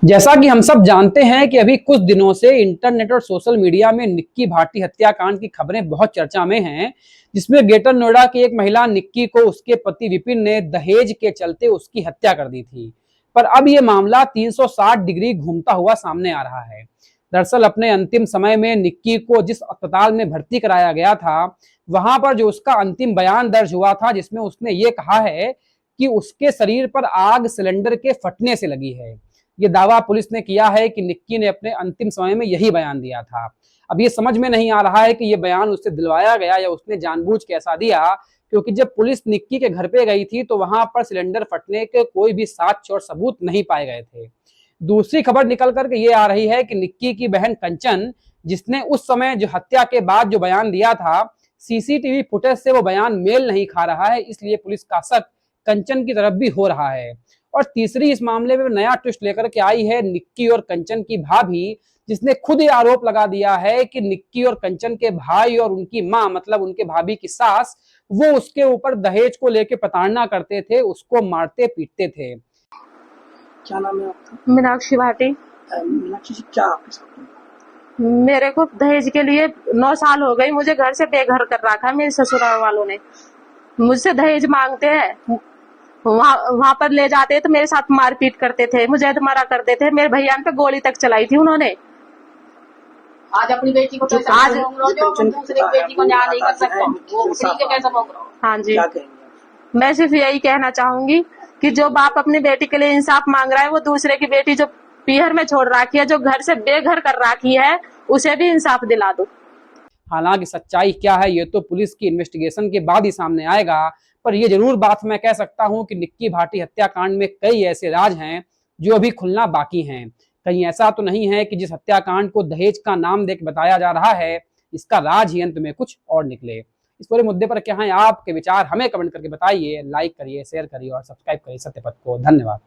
जैसा कि हम सब जानते हैं कि अभी कुछ दिनों से इंटरनेट और सोशल मीडिया में निक्की भाटी हत्याकांड की खबरें बहुत चर्चा में हैं, जिसमें ग्रेटर नोएडा की एक महिला निक्की को उसके पति विपिन ने दहेज के चलते उसकी हत्या कर दी थी। पर अब यह मामला 360 डिग्री घूमता हुआ सामने आ रहा है। दरअसल अपने अंतिम समय में निक्की को जिस अस्पताल में भर्ती कराया गया था, वहां पर जो उसका अंतिम बयान दर्ज हुआ था, जिसमें उसने ये कहा है कि उसके शरीर पर आग सिलेंडर के फटने से लगी है। ये दावा पुलिस ने किया है कि निक्की ने अपने अंतिम समय में यही बयान दिया था। अब ये समझ में नहीं आ रहा है कि ये बयान उससे दिलवाया गया या उसने जानबूझ के ऐसा दिया, क्योंकि जब पुलिस निक्की के घर पे गई थी तो वहां पर सिलेंडर फटने के कोई भी साक्ष्य और सबूत नहीं पाए गए थे। दूसरी खबर निकल करके ये आ रही है कि निक्की की बहन कंचन, जिसने उस समय जो हत्या के बाद जो बयान दिया था, सीसीटीवी फुटेज से वो बयान मेल नहीं खा रहा है, इसलिए पुलिस का शक कंचन की तरफ भी हो रहा है। और तीसरी इस मामले में नया ट्विस्ट लेकर के आई है निक्की और कंचन की भाभी, जिसने खुद ही आरोप लगा दिया है कि निक्की और कंचन के भाई और उनकी मां, मतलब उनके भाभी की सास, वो उसके ऊपर दहेज को लेकर प्रताड़ना करते थे, उसको मारते पीटते थे। क्या नाम है आपका? मीनाक्षी भाटी। मीनाक्षी जी, क्या आपके साथ हुआ? मेरे को दहेज के लिए 9 साल हो गई, मुझे घर से बेघर कर रखा है। मेरे ससुराल वालों ने मुझसे दहेज मांगते हैं, वहां पर ले जाते तो मेरे साथ मारपीट करते थे, मुझे मारा करते थे। मेरे भैया पे गोली तक चलाई थी उन्होंने। आज अपनी बेटी को कैसे आज दूसरी बेटी को न्याय नहीं कर सकते, वो उसी के कैसे मांग रहा हो? हाँ जी, क्या कहेंगे? मैं सिर्फ यही कहना चाहूंगी कि जो बाप अपनी बेटी के लिए इंसाफ मांग रहा है, वो दूसरे की बेटी जो पीहर में छोड़ रखी है, जो घर से बेघर कर रखी है, उसे भी इंसाफ दिला दो। हालांकि सच्चाई क्या है ये तो पुलिस की इन्वेस्टिगेशन के बाद ही सामने आएगा, पर यह जरूर बात मैं कह सकता हूं कि निक्की भाटी हत्याकांड में कई ऐसे राज हैं जो अभी खुलना बाकी हैं। कहीं ऐसा तो नहीं है कि जिस हत्याकांड को दहेज का नाम देकर बताया जा रहा है, इसका राज ही अंत में कुछ और निकले। इस पूरे मुद्दे पर क्या है आपके विचार, हमें कमेंट करके बताइए। लाइक करिए, शेयर करिए और सब्सक्राइब करिए सत्यपथ को। धन्यवाद।